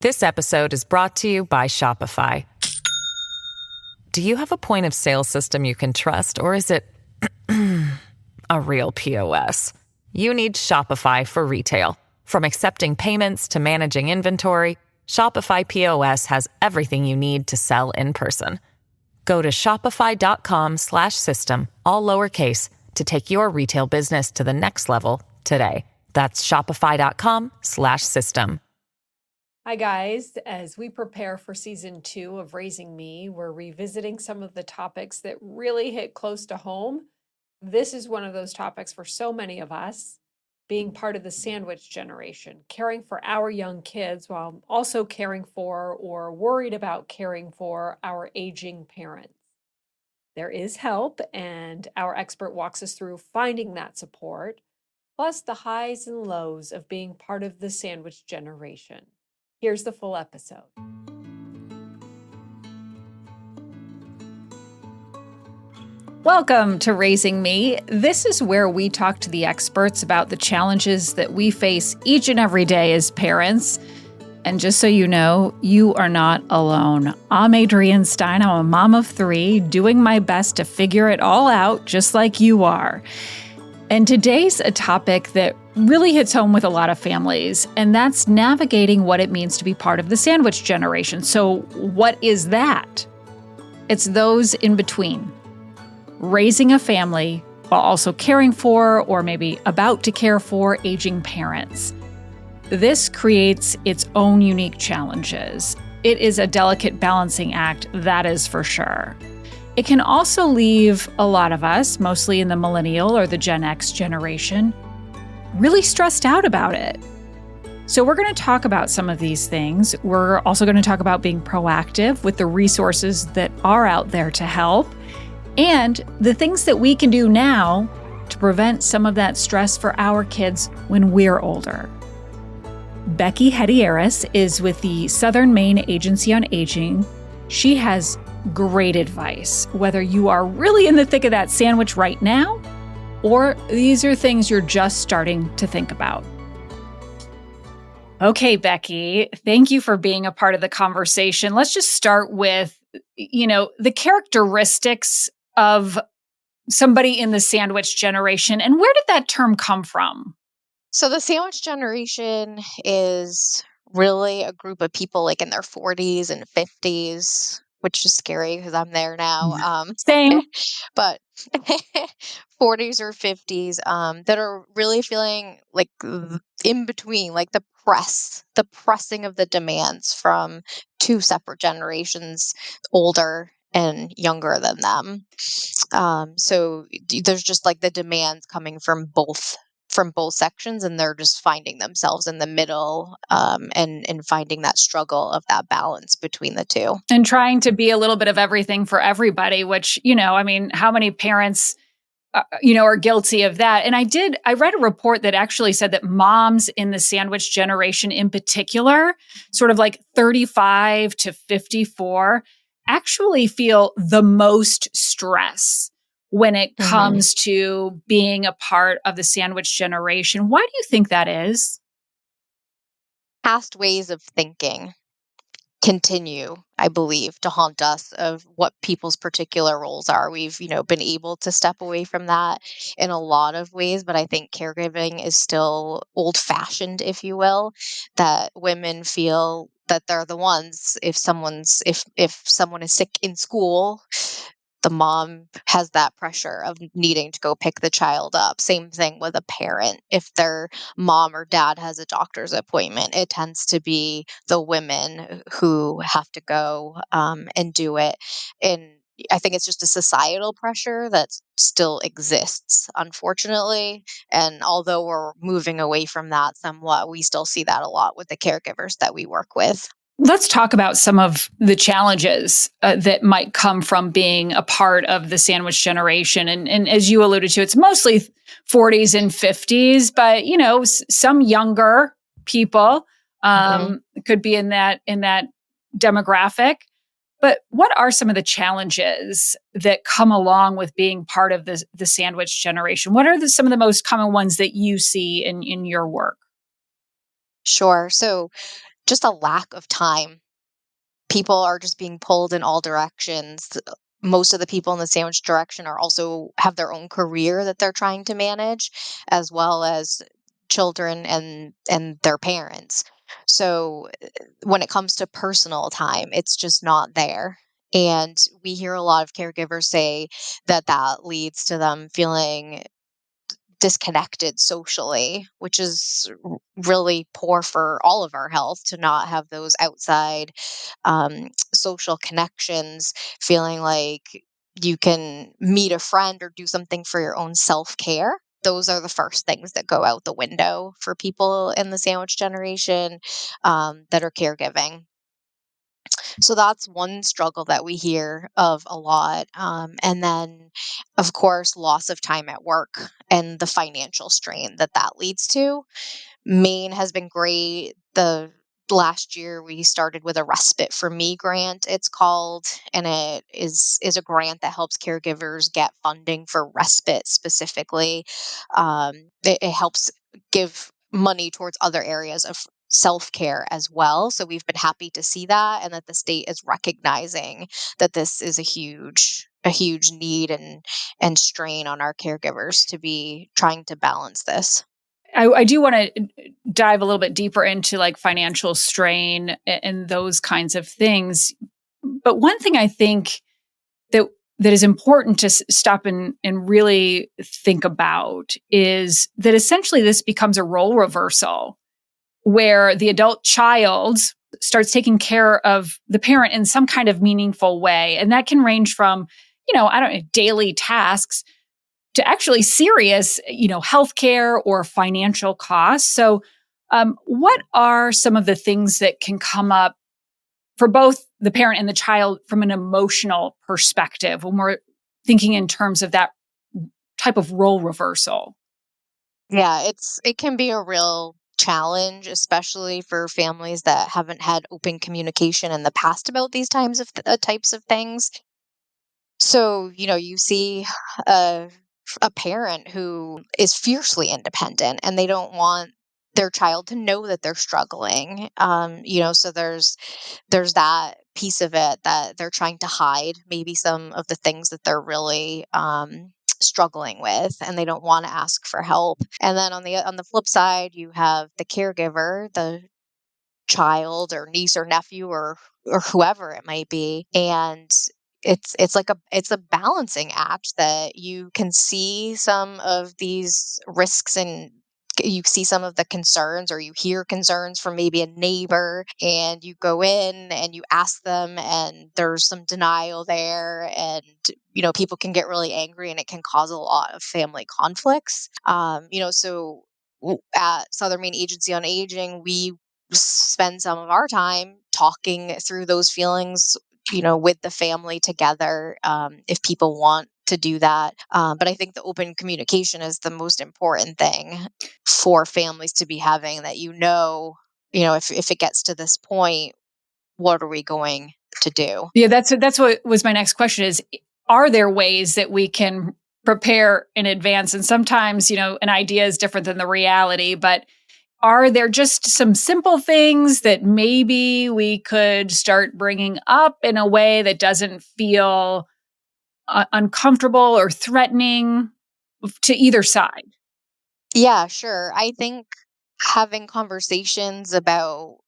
This episode is brought to you by Shopify. Do you have a point of sale system you can trust, or is it a real POS? You need Shopify for retail. From accepting payments to managing inventory, Shopify POS has everything you need to sell in person. Go to shopify.com/system, all lowercase, to take your retail business to the next level today. That's shopify.com/system. Hi guys, as we prepare for season 2 of Raising Me, we're revisiting some of the topics that really hit close to home. This is one of those topics for so many of us, being part of the sandwich generation, caring for our young kids while also caring for or worried about caring for our aging parents. There is help, and our expert walks us through finding that support, plus the highs and lows of being part of the sandwich generation. Here's the full episode. Welcome to Raising Me. This is where we talk to the experts about the challenges that we face each and every day as parents. And just so you know, you are not alone. I'm Adrienne Stein. I'm a mom of 3, doing my best to figure it all out just like you are. And today's a topic that really hits home with a lot of families, and that's navigating what it means to be part of the sandwich generation. So what is that? It's those in between. Raising a family while also caring for, or maybe about to care for, aging parents. This creates its own unique challenges. It is a delicate balancing act, that is for sure. It can also leave a lot of us, mostly in the millennial or the Gen X generation, really stressed out about it. So we're going to talk about some of these things. We're also going to talk about being proactive with the resources that are out there to help, and the things that we can do now to prevent some of that stress for our kids when we're older. Becky Hadiaris is with the Southern Maine Agency on Aging. She has great advice, whether you are really in the thick of that sandwich right now, or these are things you're just starting to think about. Okay, Becky, thank you for being a part of the conversation. Let's just start with, the characteristics of somebody in the sandwich generation, and where did that term come from? So the sandwich generation is really a group of people like in their 40s and 50s, which is scary because I'm there now. Same. But 40s or 50s that are really feeling like in between, like the pressing of the demands from 2 separate generations, older and younger than them. So there's just like the demands coming from both sections, and they're just finding themselves in the middle, and finding that struggle of that balance between the two. And trying to be a little bit of everything for everybody, which, how many parents, are guilty of that? And I read a report that actually said that moms in the sandwich generation in particular, sort of like 35 to 54, actually feel the most stress when it comes to being a part of the sandwich generation. Why do you think that is? Past ways of thinking continue, I believe, to haunt us of what people's particular roles are. We've, been able to step away from that in a lot of ways, but I think caregiving is still old-fashioned, if you will, that women feel that they're the ones. If someone is sick in school, the mom has that pressure of needing to go pick the child up. Same thing with a parent. If their mom or dad has a doctor's appointment, it tends to be the women who have to go and do it. And I think it's just a societal pressure that still exists, unfortunately. And although we're moving away from that somewhat, we still see that a lot with the caregivers that we work with. Let's talk about some of the challenges that might come from being a part of the sandwich generation. And as you alluded to, it's mostly 40s and 50s, but, some younger people could be in that demographic. But what are some of the challenges that come along with being part of the sandwich generation? What are some of the most common ones that you see in your work? Sure. So just a lack of time. People are just being pulled in all directions. Most of the people in the sandwich direction are also have their own career that they're trying to manage, as well as children and their parents. So when it comes to personal time, it's just not there. And we hear a lot of caregivers say that that leads to them feeling disconnected socially, which is really poor for all of our health to not have those outside social connections, feeling like you can meet a friend or do something for your own self care. Those are the first things that go out the window for people in the sandwich generation that are caregiving. So that's one struggle that we hear of a lot. And then, of course, loss of time at work and the financial strain that that leads to. Maine has been great. The last year we started with a respite for me grant, it's called, and it is a grant that helps caregivers get funding for respite specifically. It helps give money towards other areas of self-care as well. So we've been happy to see that, and that the state is recognizing that this is a huge need and strain on our caregivers to be trying to balance this. I do want to dive a little bit deeper into like financial strain and those kinds of things. But one thing I think that that is important to stop and really think about is that essentially this becomes a role reversal where the adult child starts taking care of the parent in some kind of meaningful way. And that can range from, I don't know, daily tasks to actually serious, healthcare or financial costs. So, what are some of the things that can come up for both the parent and the child from an emotional perspective when we're thinking in terms of that type of role reversal? Yeah, it can be a real challenge, especially for families that haven't had open communication in the past about these types of things. So, you see a a parent who is fiercely independent and they don't want their child to know that they're struggling. So there's that piece of it that they're trying to hide maybe some of the things that they're really struggling with, and they don't want to ask for help. And then on the flip side, you have the caregiver, the child or niece or nephew or whoever it might be, and it's a balancing act that you can see some of these risks, and you see some of the concerns, or you hear concerns from maybe a neighbor, and you go in and you ask them and there's some denial there, and people can get really angry and it can cause a lot of family conflicts. So at Southern Maine Agency on Aging, we spend some of our time talking through those feelings, with the family together, if people want to do that. But I think the open communication is the most important thing for families to be having, that, if it gets to this point, what are we going to do? Yeah, that's what was my next question is, are there ways that we can prepare in advance? And sometimes, an idea is different than the reality, but are there just some simple things that maybe we could start bringing up in a way that doesn't feel uncomfortable or threatening to either side? Yeah, sure. I think having conversations about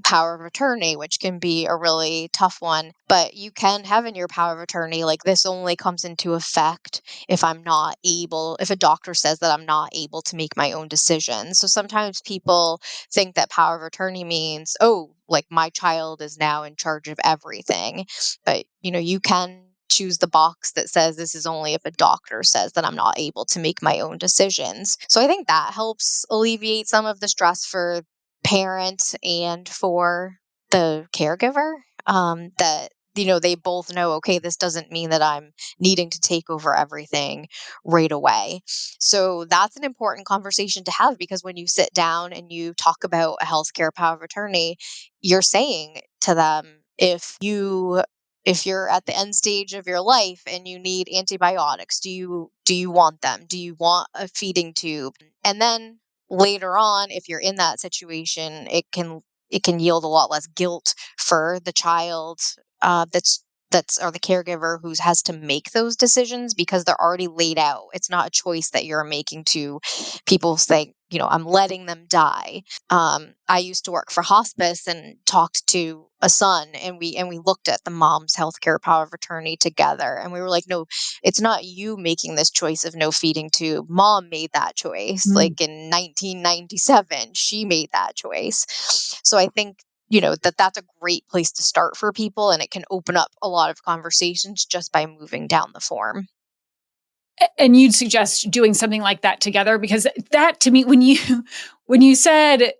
power of attorney, which can be a really tough one, but you can have in your power of attorney, like, this only comes into effect if a doctor says that I'm not able to make my own decisions. So sometimes people think that power of attorney means, oh, like, my child is now in charge of everything. But, you can choose the box that says this is only if a doctor says that I'm not able to make my own decisions. So I think that helps alleviate some of the stress for parent and for the caregiver, that they both know, okay, this doesn't mean that I'm needing to take over everything right away. So that's an important conversation to have, because when you sit down and you talk about a healthcare power of attorney, you're saying to them, if you're at the end stage of your life and you need antibiotics, do you want them? Do you want a feeding tube? And then later on, if you're in that situation, it can it can yield a lot less guilt for the child that's or the caregiver who has to make those decisions because they're already laid out. It's not a choice that you're making to people say, I'm letting them die. I used to work for hospice and talked to a son, and we looked at the mom's healthcare power of attorney together, and we were like, no, it's not you making this choice of no feeding tube. Mom made that choice. Like in 1997, she made that choice. So I think that's a great place to start for people, and it can open up a lot of conversations just by moving down the form. And you'd suggest doing something like that together? Because that, to me, when you said,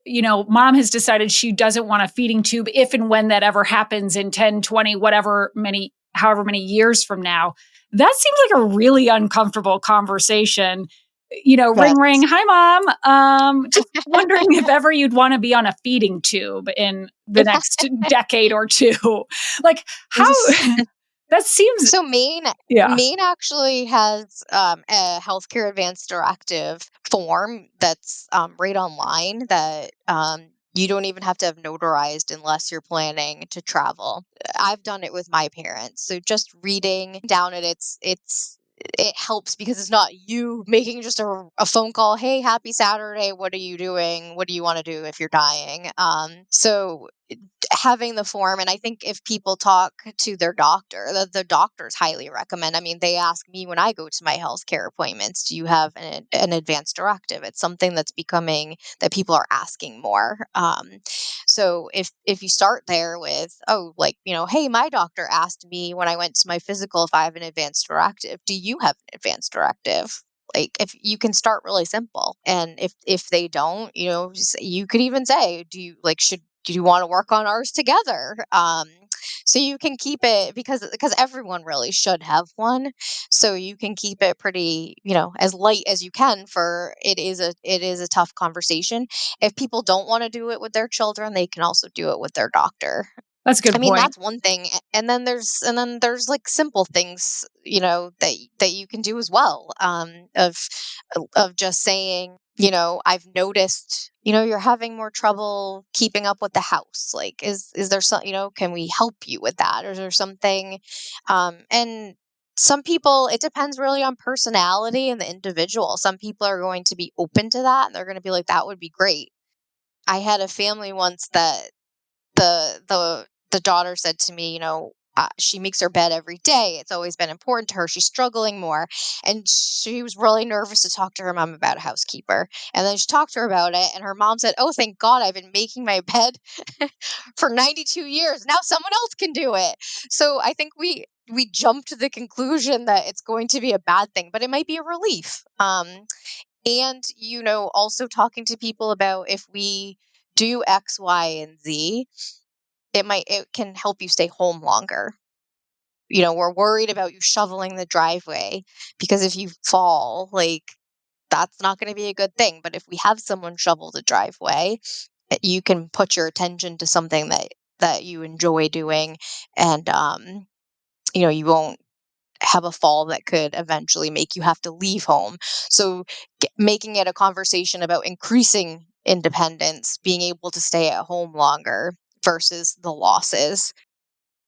mom has decided she doesn't want a feeding tube if and when that ever happens in 10, 20, however many years from now, that seems like a really uncomfortable conversation. Ring, ring. Hi, mom. Just wondering if ever you'd want to be on a feeding tube in the next decade or two. Like, how that seems. So Maine actually has a healthcare advance directive form that's right online that you don't even have to have notarized unless you're planning to travel. I've done it with my parents. So just reading down it helps because it's not you making just a phone call. Hey, happy Saturday. What are you doing? What do you want to do if you're dying? So having the form, and I think if people talk to their doctor, the doctors highly recommend. I mean, they ask me when I go to my healthcare appointments, do you have an advance directive? It's something that's becoming that people are asking more. So if you start there with, hey, my doctor asked me when I went to my physical if I have an advance directive. Do you have an advance directive? Like, if you can start really simple, and if they don't, you could even say, do you want to work on ours together? So you can keep it because everyone really should have one. So you can keep it pretty, as light as you can. For it is a tough conversation. If people don't want to do it with their children, they can also do it with their doctor. That's a good point. That's one thing. And then there's like simple things, that you can do as well. Of just saying, I've noticed, you're having more trouble keeping up with the house. Like, is there some, can we help you with that? Or is there something? And some people, it depends really on personality and the individual. Some people are going to be open to that, and they're going to be like, that would be great. I had a family once that the daughter said to me, she makes her bed every day. It's always been important to her. She's struggling more. And she was really nervous to talk to her mom about a housekeeper. And then she talked to her about it. And her mom said, oh, thank God, I've been making my bed for 92 years. Now someone else can do it. So I think we jump to the conclusion that it's going to be a bad thing, but it might be a relief. And, also talking to people about if we do X, Y, and Z, it can help you stay home longer. We're worried about you shoveling the driveway because if you fall, that's not going to be a good thing. But if we have someone shovel the driveway, you can put your attention to something that you enjoy doing, and you won't have a fall that could eventually make you have to leave home. So making it a conversation about increasing independence, being able to stay at home longer versus the losses.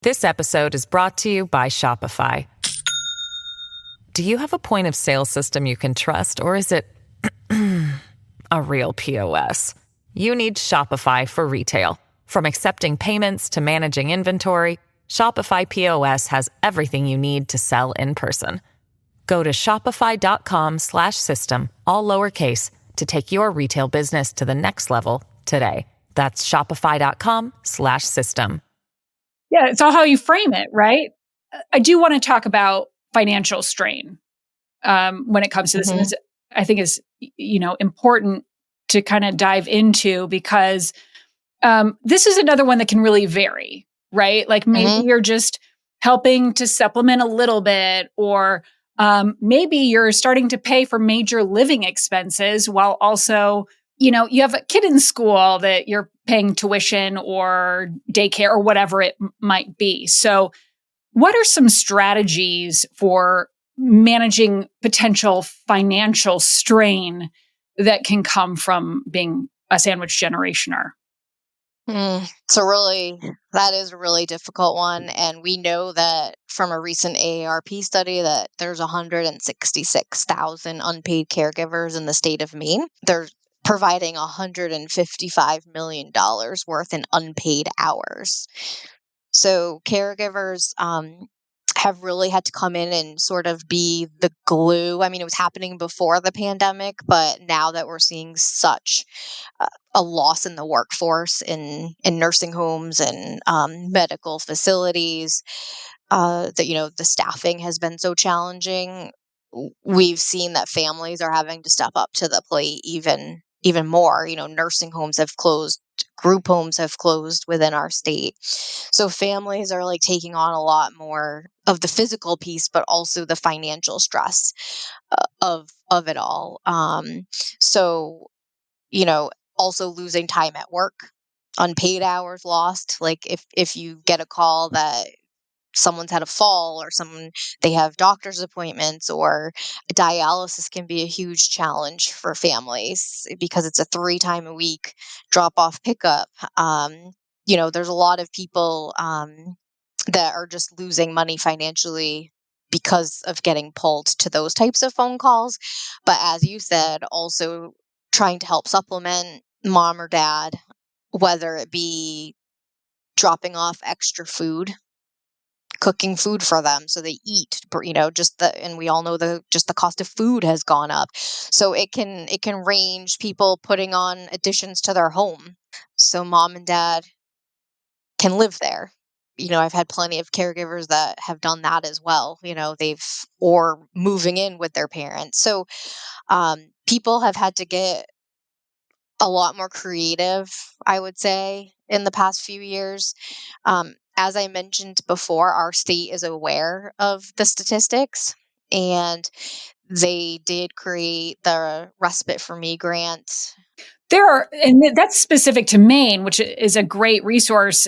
This episode is brought to you by Shopify. Do you have a point of sale system you can trust, or is it a real POS? You need Shopify for retail. From accepting payments to managing inventory, Shopify POS has everything you need to sell in person. Go to shopify.com/system, all lowercase, to take your retail business to the next level today. That's shopify.com/system. Yeah, it's all how you frame it, right? I do want to talk about financial strain when it comes to this. Mm-hmm. And I think is important to kind of dive into because this is another one that can really vary, right? Like maybe you're just helping to supplement a little bit, or maybe you're starting to pay for major living expenses while also, you have a kid in school that you're paying tuition or daycare or whatever it might be. So what are some strategies for managing potential financial strain that can come from being a sandwich generationer? That is a really difficult one. And we know that from a recent AARP study that there's 166,000 unpaid caregivers in the state of Maine. They're providing $155 million worth in unpaid hours. So caregivers have really had to come in and sort of be the glue. I mean, it was happening before the pandemic, but now that we're seeing such a loss in the workforce in nursing homes and medical facilities, that the staffing has been so challenging. We've seen that families are having to step up to the plate even more. Nursing homes have closed, group homes have closed within our state. So families are like taking on a lot more of the physical piece, but also the financial stress of it all. So you know, also losing time at work, unpaid hours lost. Like if you get a call that someone's had a fall or they have doctor's appointments, or dialysis can be a huge challenge for families because it's a 3 time a week drop off pickup. There's a lot of people that are just losing money financially because of getting pulled to those types of phone calls. But as you said, also trying to help supplement mom or dad, whether it be dropping off extra food, cooking food for them so they eat, and we all know the cost of food has gone up. So it can range people putting on additions to their home so mom and dad can live there. I've had plenty of caregivers that have done that as well. Or moving in with their parents. So people have had to get a lot more creative, I would say, in the past few years. As I mentioned before, our state is aware of the statistics, and they did create the Respite for Me grant. And that's specific to Maine, which is a great resource.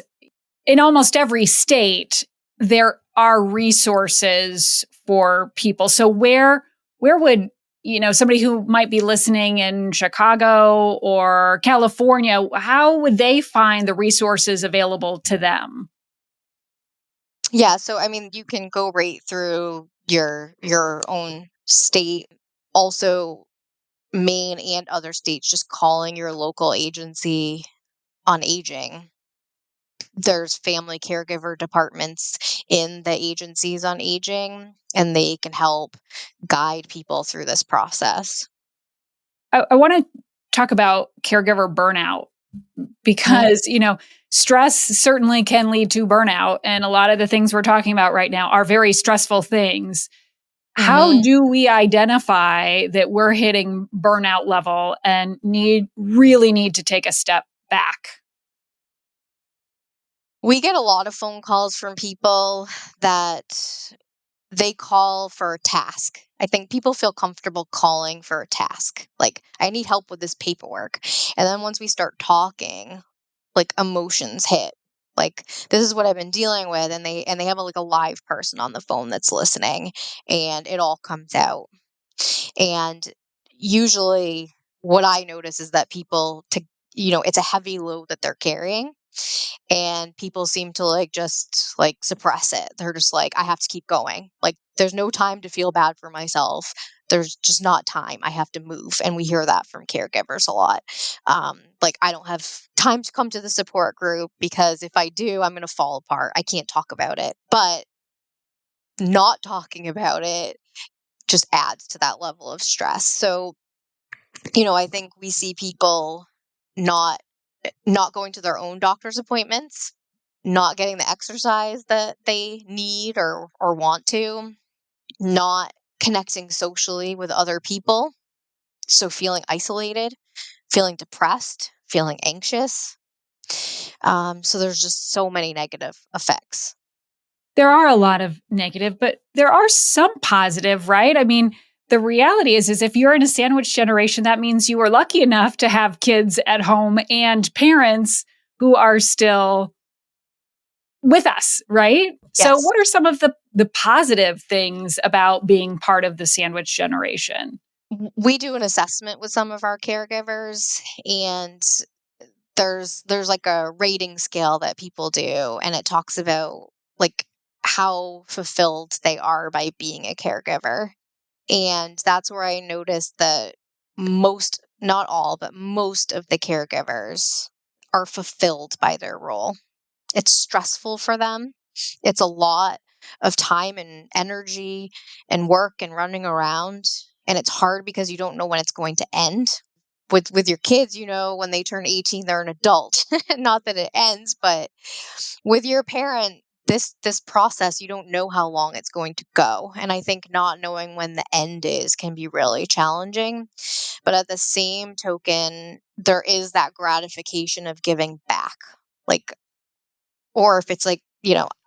In almost every state, there are resources for people. So where would, somebody who might be listening in Chicago or California, how would they find the resources available to them? Yeah, so I mean, you can go right through your own state. Also, Maine and other states, just calling your local agency on aging. There's family caregiver departments in the agencies on aging, and they can help guide people through this process. I want to talk about caregiver burnout because, stress certainly can lead to burnout. And a lot of the things we're talking about right now are very stressful things. How Mhm. do we identify that we're hitting burnout level and really need to take a step back? We get a lot of phone calls from people that they call for a task. I think people feel comfortable calling for a task. Like, I need help with this paperwork. And then once we start talking, like emotions hit. Like, this is what I've been dealing with, and they have a live person on the phone that's listening, and it all comes out. And usually what I notice is that it's a heavy load that they're carrying, and people seem to just suppress it. They're just like, I have to keep going. Like, there's no time to feel bad for myself. There's just not time. I have to move. And we hear that from caregivers a lot. I don't have time to come to the support group because if I do, I'm going to fall apart. I can't talk about it. But not talking about it just adds to that level of stress. So, I think we see people not not going to their own doctor's appointments, not getting the exercise that they need or want to, not connecting socially with other people, so feeling isolated, feeling depressed, feeling anxious. So there's just so many negative effects. There are a lot of negative, but there are some positive, right? I mean, the reality is if you're in a sandwich generation, that means you were lucky enough to have kids at home and parents who are still with us, right? So Yes. what are some of the positive things about being part of the sandwich generation? We do an assessment with some of our caregivers, and there's like a rating scale that people do, and it talks about like how fulfilled they are by being a caregiver. And that's where I noticed that most, not all, but most of the caregivers are fulfilled by their role. It's stressful for them. It's a lot of time and energy and work and running around. And it's hard because you don't know when it's going to end. With your kids, when they turn 18, they're an adult. Not that it ends, but with your parent, this process, you don't know how long it's going to go. And I think not knowing when the end is can be really challenging. But at the same token, there is that gratification of giving back. Like, or if it's like,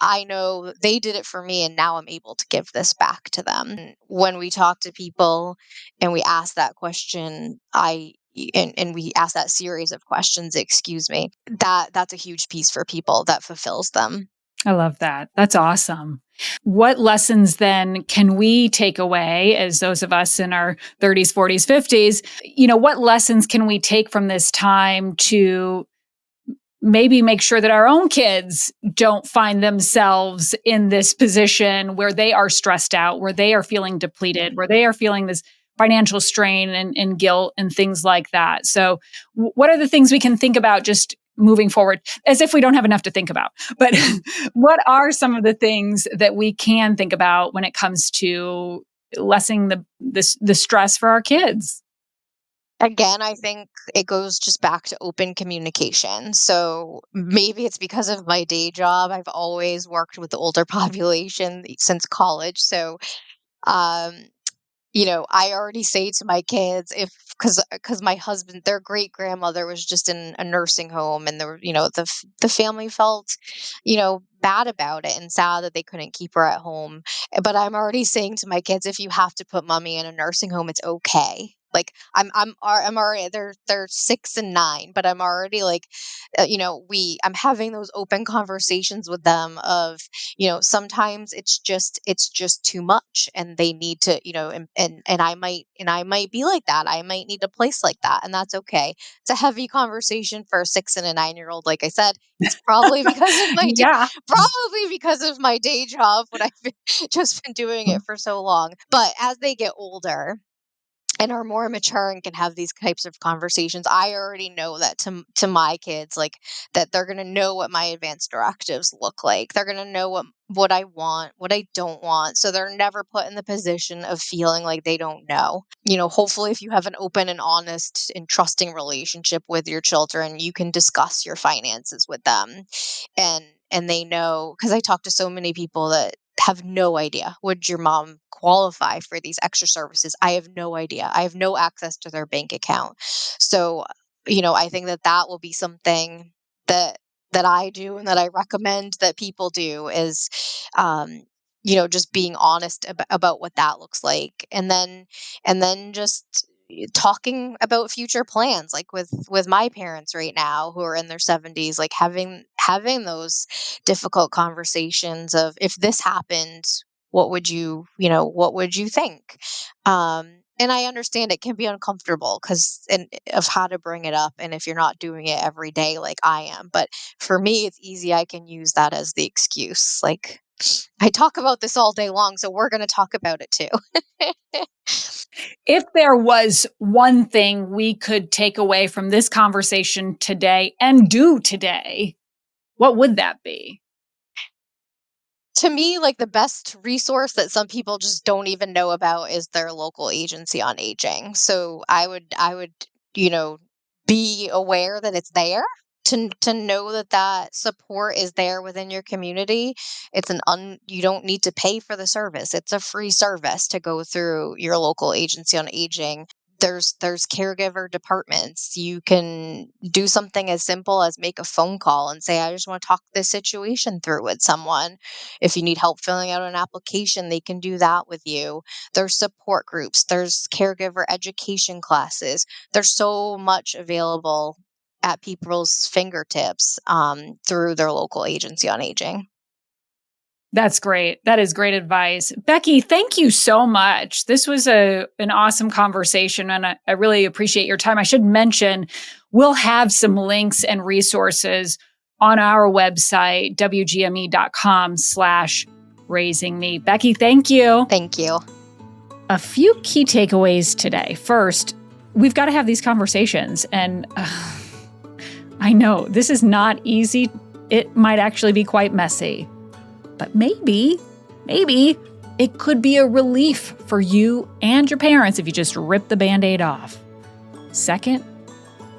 I know they did it for me and now I'm able to give this back to them. And when we talk to people and we ask that question, and we ask that series of questions, excuse me, that's a huge piece for people that fulfills them. I love that. That's awesome. What lessons then can we take away as those of us in our 30s, 40s, 50s? What lessons can we take from this time to maybe make sure that our own kids don't find themselves in this position where they are stressed out, where they are feeling depleted, where they are feeling this financial strain and guilt and things like that? So what are the things we can think about just moving forward, as if we don't have enough to think about? But what are some of the things that we can think about when it comes to lessening the stress for our kids? Again, I think it goes just back to open communication. So maybe it's because of my day job. I've always worked with the older population since college. So, um, I already say to my kids, if because my husband, their great grandmother was just in a nursing home, and there were, the family felt, bad about it and sad that they couldn't keep her at home. But I'm already saying to my kids, if you have to put mommy in a nursing home, it's okay. Like I'm already, they're 6 and 9, but I'm already like, I'm having those open conversations with them of, sometimes it's just too much and they need to, and I might be like that. I might need a place like that, and that's okay. It's a heavy conversation for a 6 and a 9-year-old. Like I said, it's probably because of my Yeah. probably because of my day job, when I've just been doing it for so long. But as they get older and are more mature and can have these types of conversations, I already know that to my kids, like, that they're gonna know what my advanced directives look like. They're gonna know what I want, what I don't want. So they're never put in the position of feeling like they don't know. Hopefully if you have an open and honest and trusting relationship with your children, you can discuss your finances with them. And they know, because I talk to so many people that have no idea. Would your mom qualify for these extra services? I have no idea. I have no access to their bank account. So, I think that will be something that I do and that I recommend that people do is, um, just being honest about what that looks like, and then just talking about future plans, like with my parents right now who are in their 70s, like having those difficult conversations of, if this happened, what would you think? And I understand it can be uncomfortable because of how to bring it up, and if you're not doing it every day like I am. But for me, it's easy. I can use that as the excuse. Like, I talk about this all day long, so we're going to talk about it too. If there was one thing we could take away from this conversation today and do today, what would that be? To me, like, the best resource that some people just don't even know about is their local agency on aging. So I would, you know, be aware that it's there, to know that that support is there within your community. You don't need to pay for the service. It's a free service to go through your local agency on aging. There's caregiver departments. You can do something as simple as make a phone call and say, I just want to talk this situation through with someone. If you need help filling out an application, they can do that with you. There's support groups, there's caregiver education classes. There's so much available at people's fingertips, through their local agency on aging. That's great. That is great advice. Becky, thank you so much. This was an awesome conversation, and I really appreciate your time. I should mention, We'll have some links and resources on our website, wgme.com/raisingme. Becky, thank you. Thank you. A few key takeaways today. First, we've got to have these conversations. And I know this is not easy. It might actually be quite messy. But maybe it could be a relief for you and your parents if you just rip the Band-Aid off. Second,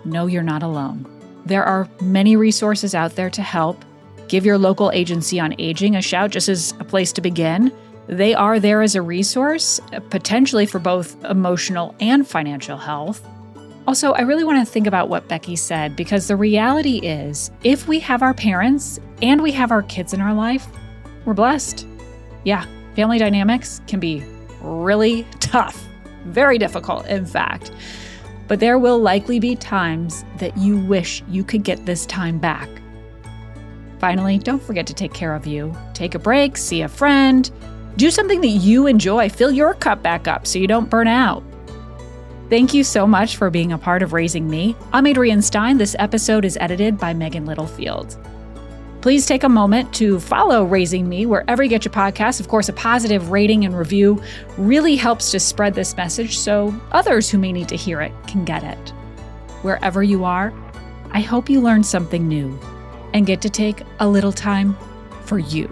know you're not alone. There are many resources out there to help. Give your local agency on aging a shout just as a place to begin. They are there as a resource, potentially for both emotional and financial health. Also, I really want to think about what Becky said, because the reality is, if we have our parents and we have our kids in our life, we're blessed. Yeah, family dynamics can be really tough, very difficult, in fact. But there will likely be times that you wish you could get this time back. Finally, don't forget to take care of you. Take a break, see a friend, do something that you enjoy. Fill your cup back up so you don't burn out. Thank you so much for being a part of Raising Me. I'm Adrienne Stein. This episode is edited by Megan Littlefield. Please take a moment to follow Raising Me wherever you get your podcasts. Of course, a positive rating and review really helps to spread this message so others who may need to hear it can get it. Wherever you are, I hope you learned something new and get to take a little time for you.